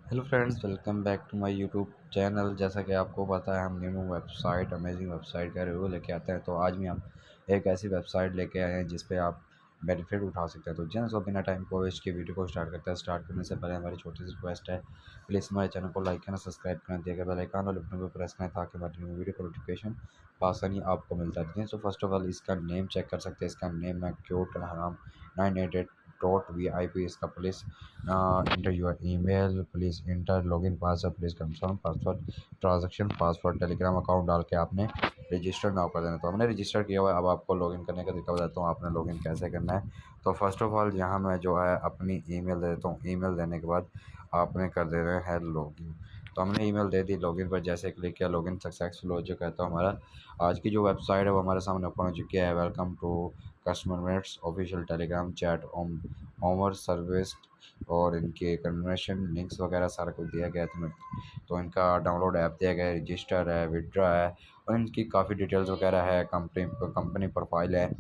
Hello friends, welcome back to my YouTube channel. जैसा कि आपको पता है, हम न्यू वेबसाइट अमेजिंग वेबसाइट का रिव्यू लेके आते हैं। तो आज भी हम एक ऐसी वेबसाइट लेके आए हैं जिस पे आप बेनिफिट उठा सकते हैं। तो जैसे तो बिना टाइम को वेस्ट के वीडियो को स्टार्ट करते हैं। स्टार्ट करने से पहले हमारी छोटी सी रिक्वेस्ट है, प्लीज़ हमारे चैनल को लाइक करना, सब्सक्राइब करना, दिया गया बेल आइकन और बटन को प्रेस करें ताकि हमारी न्यू वीडियो का नोटिफिकेशन आसानी आपको मिलता है। तो फर्स्ट ऑफ ऑल इसका नेम चेक कर सकते हैं। इसका नेम है क्यूट हराम 988 इसका please enter your email, please enter login password, please confirm password, transaction password, Telegram account डाल के आपने रजिस्टर नाउ कर देना। तो हमने रजिस्टर किया हुआ है। अब आपको लॉगिन करने का तरीका बताता हूँ, आपने लॉगिन कैसे करना है। तो फर्स्ट ऑफ ऑल यहाँ मैं जो है अपनी ईमेल दे देता हूँ। ईमेल देने के बाद आपने कर देना है लॉगिन। तो हमने ईमेल दे दी। लॉगिन पर जैसे क्लिक किया, लॉगिन सक्सेसफुल हो चुका है। तो हमारा आज की जो वेबसाइट है वो हमारे सामने ओपन हो चुकी है। Welcome to customer mates official Telegram chat ऑमर सर्विस, और इनके कन्वर्शन लिंक्स वगैरह सारा कुछ दिया गया है तुम्हें। तो इनका डाउनलोड ऐप दिया गया है, रजिस्टर है, विड्रा है, और इनकी काफ़ी डिटेल्स वगैरह है। कंपनी प्रोफाइल है।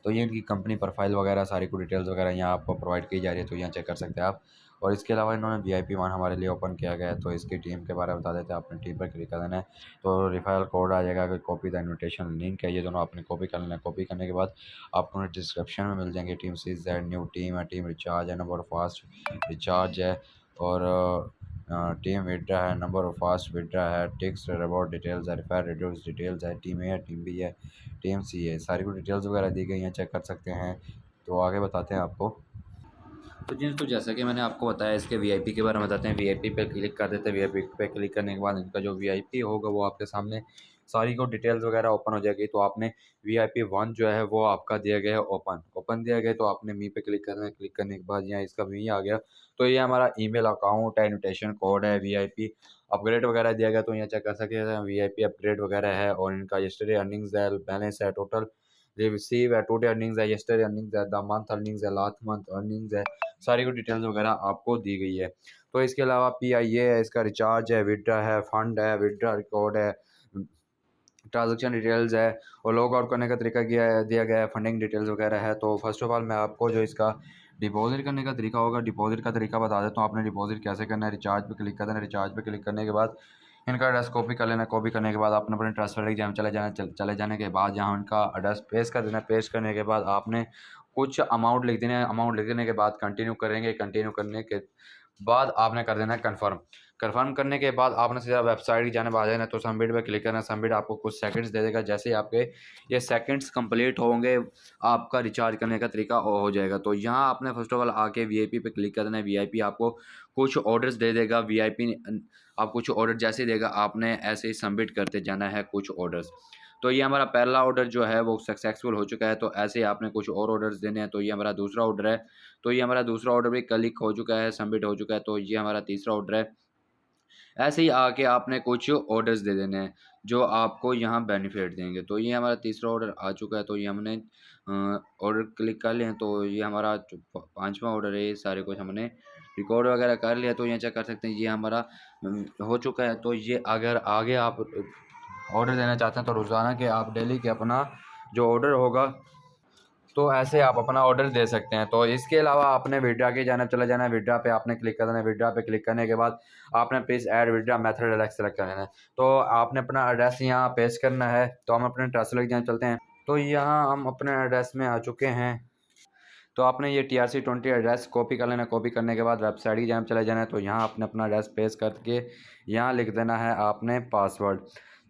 तो ये इनकी कंपनी प्रोफाइल वगैरह सारी को डिटेल्स वगैरह यहाँ आपको प्रोवाइड की जा रही है। तो यहाँ चेक कर सकते हैं आप। और इसके अलावा इन्होंने VIP 1 हमारे लिए ओपन किया गया है। तो इसकी टीम के बारे में बता देते हैं। आपने टीम पर क्लिक कर देना है तो रिफरल कोड आ जाएगा। अगर कॉपी द इन्विटेशन लिंक है, ये दोनों आपने कॉपी कर लेना है। कॉपी करने के बाद आपको डिस्क्रिप्शन में मिल जाएंगे। टीम सीज है, न्यू टीम है, टीम रिचार्ज है, नंबर ऑफ फास्ट रिचार्ज है, और टीम विड्रा है, नंबर ऑफ फास्ट विड्रा है, टिक्स रिवॉर्ड डिटेल्स है, रिफर रिड्यूस डिटेल्स है, टीम ए है, टीम बी है, टीम सी है। सारी को डिटेल्स वगैरह दी गई हैं, चेक कर सकते हैं। तो आगे बताते हैं आपको। तो जी, तो जैसा कि मैंने आपको बताया, इसके VIP के बारे में बताते हैं। VIP पे क्लिक कर देते हैं। VIP पे क्लिक करने के बाद इनका जो VIP होगा वो आपके सामने सारी को डिटेल्स वगैरह ओपन हो जाएगी। तो आपने VIP 1 जो है वो आपका दिया गया है ओपन दिया गया है। तो आपने मी पे क्लिक करना है। क्लिक करने के बाद यहाँ इसका मी आ गया। तो ये हमारा ईमेल अकाउंट है, इन्विटेशन कोड है, VIP अपग्रेड वगैरह दिया गया। तो यहाँ चेक कर सकते हैं VIP अपग्रेड वगैरह है, और इनका यस्टरडे अर्निंग्स है, बैलेंस है, टोटल रिसीव है, टुडे अर्निंग्स है, यस्टरडे अर्निंग्स है, द मंथ अर्निंग्स है, लास्ट मंथ अर्निंग्स है। सारी को डिटेल्स वगैरह आपको दी गई है। तो इसके अलावा PIA है, इसका रिचार्ज है, विड्रा है, फंड है, विड्रा रिकॉर्ड है, ट्रांजेक्शन डिटेल्स है, और लॉग आउट करने का तरीका किया है, दिया गया है, फंडिंग डिटेल्स वगैरह है। तो फर्स्ट ऑफ ऑल मैं आपको जो इसका डिपॉजिट करने का तरीका होगा, डिपॉजिट का तरीका बता देता हूँ। आपने डिपॉजिट कैसे करना है। रिचार्ज पे क्लिक कर देना। रिचार्ज पे क्लिक करने के बाद इनका एड्रेस कॉपी कर लेना। कॉपी करने के बाद आपने अपने ट्रांसफर एग्जाम चले जाने के बाद यहाँ उनका एड्रेस पेस्ट कर देना। पेस्ट करने के बाद आपने कुछ अमाउंट लिख देना है। अमाउंट लिख देने के बाद कंटिन्यू करेंगे। कंटिन्यू करने के बाद आपने कर देना है कन्फर्म। कन्फर्म करने के बाद आपने सीधा वेबसाइट की जाने आ जाना। तो सबमिट पे क्लिक करना। सबमिट आपको कुछ सेकंड्स दे देगा। जैसे ही आपके ये सेकंड्स कंप्लीट होंगे, आपका रिचार्ज करने का तरीका हो जाएगा। तो यहाँ आपने फर्स्ट ऑफ ऑल आके VIP पे क्लिक कर देना है। VIP आपको कुछ ऑर्डर्स दे देगा। VIP आप कुछ ऑर्डर जैसे देगा, आपने ऐसे ही सबमिट करते जाना है कुछ ऑर्डर्स। तो ये हमारा पहला ऑर्डर जो है वो सक्सेसफुल हो चुका है। तो ऐसे ही आपने कुछ और ऑर्डर्स देने हैं। तो ये हमारा दूसरा ऑर्डर है। तो ये हमारा दूसरा ऑर्डर भी क्लिक हो चुका है, सबमिट हो चुका है। तो ये हमारा तीसरा ऑर्डर है। ऐसे ही आके आपने कुछ ऑर्डर्स दे देने हैं जो आपको यहाँ बेनिफिट देंगे। तो ये हमारा तीसरा ऑर्डर आ चुका है। तो ये हमने ऑर्डर क्लिक कर लिए हैं। तो ये हमारा जो पाँचवा ऑर्डर है, ये सारे कुछ हमने रिकॉर्ड वगैरह कर लिया। तो यहाँ चेक कर सकते हैं ये हमारा हो चुका है। तो ये अगर आगे आप ऑर्डर देना चाहते हैं तो रोज़ाना के आप डेली के अपना जो ऑर्डर होगा, तो ऐसे आप अपना ऑर्डर दे सकते हैं। तो इसके अलावा आपने विड्रा के जाना चले जाना है। विड्रा पे आपने क्लिक कर देना है। विड्रा पे क्लिक करने के बाद आपने प्लीज़ ऐड विड्रा मेथड अलग सेलेक्ट कर लेना है। तो आपने अपना एड्रेस यहाँ पेस्ट करना है। तो हम अपने एड्रेस लेके जाना चलते हैं। तो यहाँ हम अपने एड्रेस में आ चुके हैं। तो आपने ये TRC 20 एड्रेस कॉपी कर लेना। कॉपी करने के बाद वेबसाइट की जाना चले जाना है। तो यहाँ आपने अपना एड्रेस पेस्ट करके यहाँ लिख देना है आपने पासवर्ड।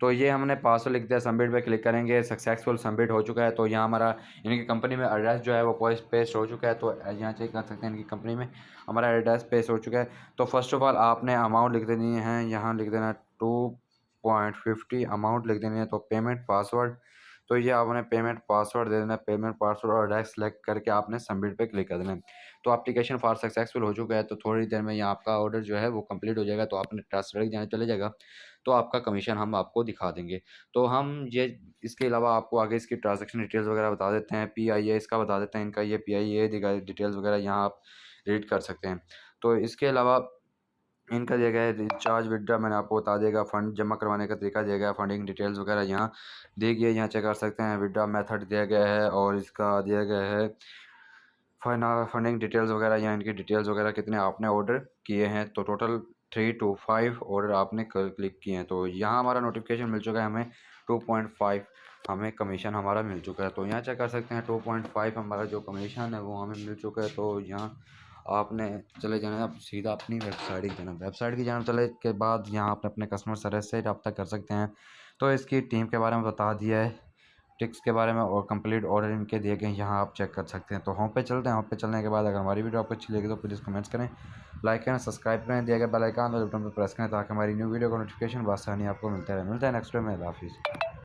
तो ये हमने पासवर्ड लिख दिया। सबमिट पे क्लिक करेंगे। सक्सेसफुल सबमिट हो चुका है। तो यहाँ हमारा इनकी कंपनी में एड्रेस जो है वो पेस्ट हो चुका है। तो यहाँ चेक कर सकते हैं इनकी कंपनी में हमारा एड्रेस पेस्ट हो चुका है। तो फर्स्ट ऑफ ऑल आपने अमाउंट लिख देनी है। यहाँ लिख देना 2.50 अमाउंट लिख देनी है। तो पेमेंट पासवर्ड, तो ये आपने पेमेंट पासवर्ड दे देना है। पेमेंट पासवर्ड और एड्रेस सेलेक्ट करके आपने सबमिट पे क्लिक कर देना है। तो एप्लीकेशन फॉर सक्सेसफुल हो चुका है। तो थोड़ी देर में यहाँ आपका ऑर्डर जो है वो कंप्लीट हो जाएगा। तो आपने ट्रांसफर जाने चले जाएगा। तो आपका कमीशन हम आपको दिखा देंगे। तो हम ये इसके अलावा आपको आगे इसकी ट्रांजेक्शन डिटेल्स वगैरह बता देते हैं। PIA इसका बता देते हैं। इनका ये PIA डिटेल्स वगैरह यहाँ आप रीड कर सकते हैं। तो इसके अलावा इनका दिया गया है रिचार्ज विड्रा, मैंने आपको बता देगा। फंड जमा करवाने का तरीका दिया गया है। फंडिंग डिटेल्स वगैरह यहाँ दी गई है। यहाँ चेक कर सकते हैं। विड्रा मेथड दिया गया है और इसका दिया गया है फंडिंग डिटेल्स वगैरह या इनकी डिटेल्स वगैरह कितने आपने ऑर्डर किए हैं, तो टोटल 3 to 5 ऑर्डर आपने क्लिक किए हैं। तो यहाँ हमारा नोटिफिकेशन मिल चुका है हमें 2.5 हमें कमीशन हमारा मिल चुका है। तो यहाँ चेक कर सकते हैं 2.5 हमारा जो कमीशन है वो हमें मिल चुका है। तो यहाँ आपने चले जाना है, आप सीधा अपनी वेबसाइट की जाना, वेबसाइट की जाना चले के बाद यहाँ आपने अपने कस्टमर सर्विस से रब्ता कर सकते हैं। तो इसकी टीम के बारे में बता दिया है, टिक्स के बारे में और कंप्लीट ऑर्डर इनके दिए गए यहाँ आप चेक कर सकते हैं। तो होम पे चलते हैं, होम पे चलने के बाद अगर हमारी वीडियो आपको अच्छी लगी तो प्लीज़ कमेंट्स करें, लाइक करें, सब्सक्राइब करें, दिया गया बेल आइकन और बटन पर प्रेस करें ताकि हमारी न्यू वीडियो का नोटिफिकेशन बसानी आपको मिलता रहे। मिलता है नेक्स्ट वीडियो में। अल्लाह हाफिज़।